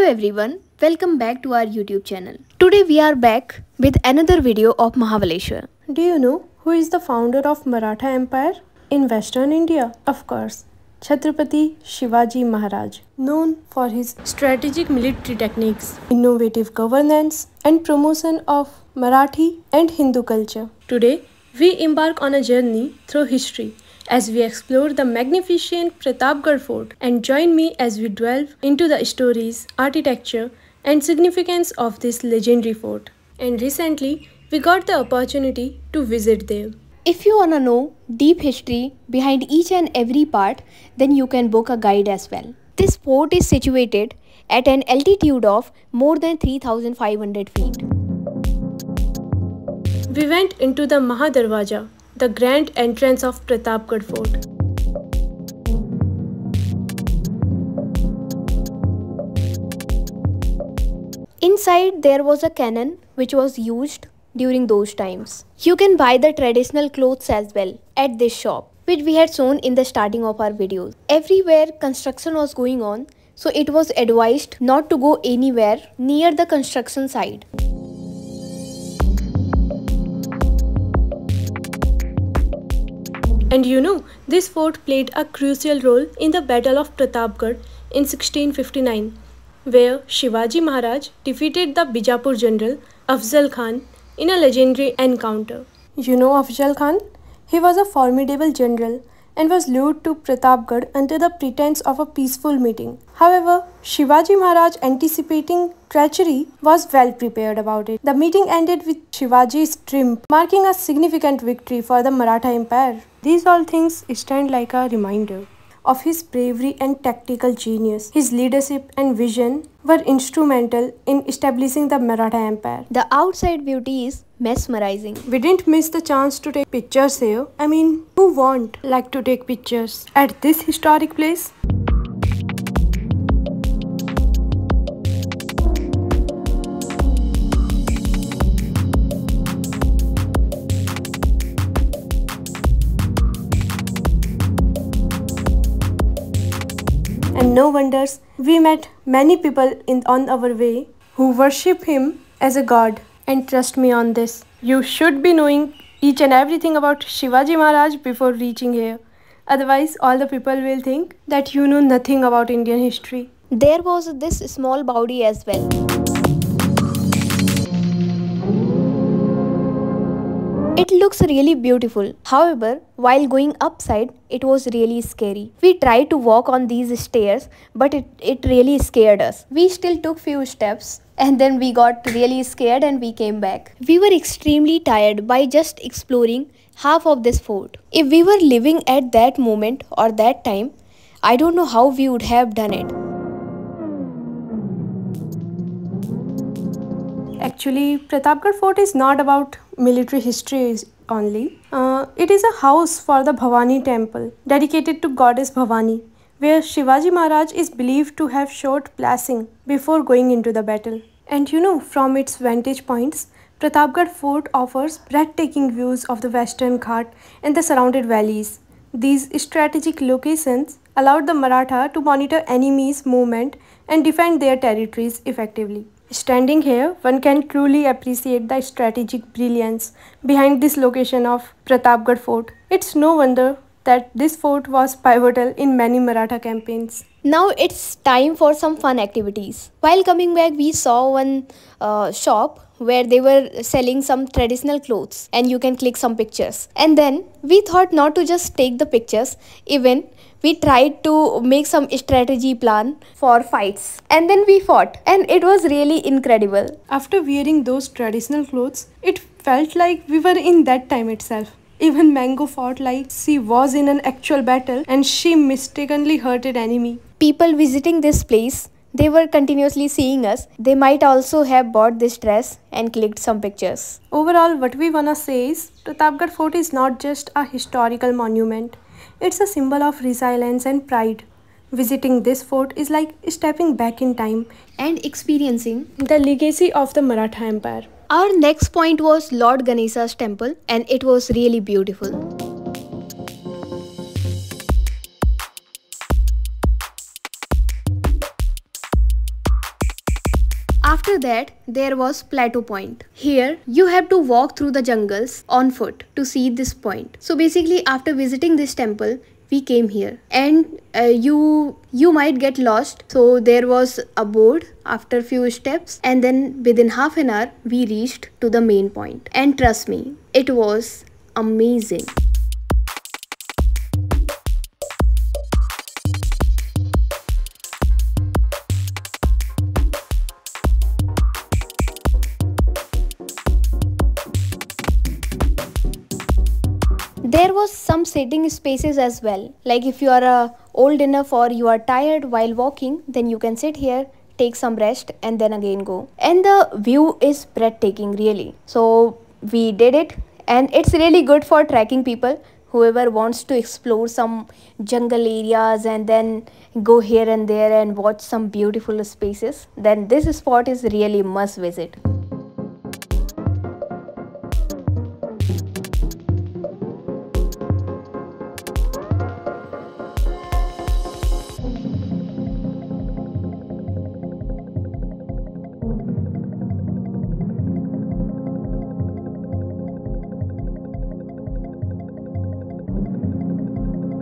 everyone, welcome back to our YouTube channel. Today we are back with another video of Mahabaleshwar. Do you know who is the founder of Maratha Empire in Western India? Of course, Chhatrapati Shivaji Maharaj, known for his strategic military techniques, innovative governance, and promotion of Marathi and Hindu culture. Today, we embark on a journey through history as we explore the magnificent Pratapgarh Fort, and join me as we delve into the stories, architecture, and significance of this legendary fort. And recently, we got the opportunity to visit there. If you wanna know deep history behind each and every part, then you can book a guide as well. This fort is situated at an altitude of more than 3,500 feet. We went into the Mahadarwaja, the grand entrance of Pratapgarh Fort. Inside there was a cannon which was used during those times. You can buy the traditional clothes as well at this shop, which we had shown in the starting of our videos. Everywhere construction was going on, so it was advised not to go anywhere near the construction site. And you know, this fort played a crucial role in the Battle of Pratapgarh in 1659, where Shivaji Maharaj defeated the Bijapur general Afzal Khan in a legendary encounter. You know Afzal Khan? He was a formidable general and was lured to Pratapgarh under the pretense of a peaceful meeting. However, Shivaji Maharaj, anticipating treachery, was well prepared about it. The meeting ended with Shivaji's triumph, marking a significant victory for the Maratha Empire. These all things stand like a reminder of his bravery and tactical genius. His leadership and vision were instrumental in establishing the Maratha Empire. The outside beauty is mesmerizing. We didn't miss the chance to take pictures here. I mean, who won't like to take pictures at this historic place? And no wonders, we met many people on our way who worship him as a god. And trust me on this, you should be knowing each and everything about Shivaji Maharaj before reaching here. Otherwise, all the people will think that you know nothing about Indian history. There was this small Baudi as well. It looks really beautiful. However, while going upside, it was really scary. We tried to walk on these stairs, but it really scared us. We still took few steps and then we got really scared and we came back. We were extremely tired by just exploring half of this fort. If we were living at that moment or that time, I don't know how we would have done it. Actually, Pratapgarh Fort is not about military history only. It is a house for the Bhavani temple, dedicated to goddess Bhavani, where Shivaji Maharaj is believed to have shot blessing before going into the battle. And you know, from its vantage points, Pratapgarh Fort offers breathtaking views of the Western Ghat and the surrounded valleys. These strategic locations allowed the Maratha to monitor enemies' movement and defend their territories effectively. Standing here, one can truly appreciate the strategic brilliance behind this location of Pratapgarh Fort. It's no wonder that this fort was pivotal in many Maratha campaigns. Now it's time for some fun activities. While coming back, we saw one shop where they were selling some traditional clothes and you can click some pictures. And then we thought not to just take the pictures, even we tried to make some strategy plan for fights. And then we fought and it was really incredible. After wearing those traditional clothes, it felt like we were in that time itself. Even Mango fought like she was in an actual battle and she mistakenly hurt an enemy. People visiting this place, they were continuously seeing us. They might also have bought this dress and clicked some pictures. Overall, what we wanna say is Pratapgarh Fort is not just a historical monument. It's a symbol of resilience and pride. Visiting this fort is like stepping back in time and experiencing the legacy of the Maratha Empire. Our next point was Lord Ganesha's temple and it was really beautiful. After that, there was Plateau Point. Here, you have to walk through the jungles on foot to see this point. So basically, after visiting this temple, we came here, and you might get lost. So there was a board after few steps, and then within half an hour we reached to the main point. And trust me, it was amazing. There was some sitting spaces as well. Like if you are old enough or you are tired while walking, then you can sit here, take some rest, and then again go. And the view is breathtaking, really. So we did it, and it's really good for trekking people. Whoever wants to explore some jungle areas and then go here and there and watch some beautiful spaces, then this spot is really must visit.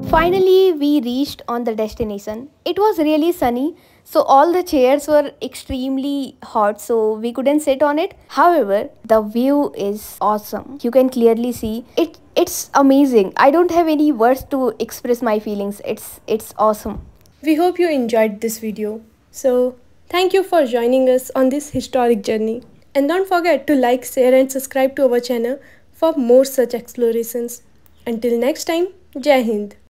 Finally, we reached on the destination. It was really sunny, so all the chairs were extremely hot, so we couldn't sit on it. However, the view is awesome. You can clearly see it. It's amazing. I don't have any words to express my feelings. It's awesome. We hope you enjoyed this video. So, thank you for joining us on this historic journey. And don't forget to like, share and subscribe to our channel for more such explorations. Until next time, Jai Hind.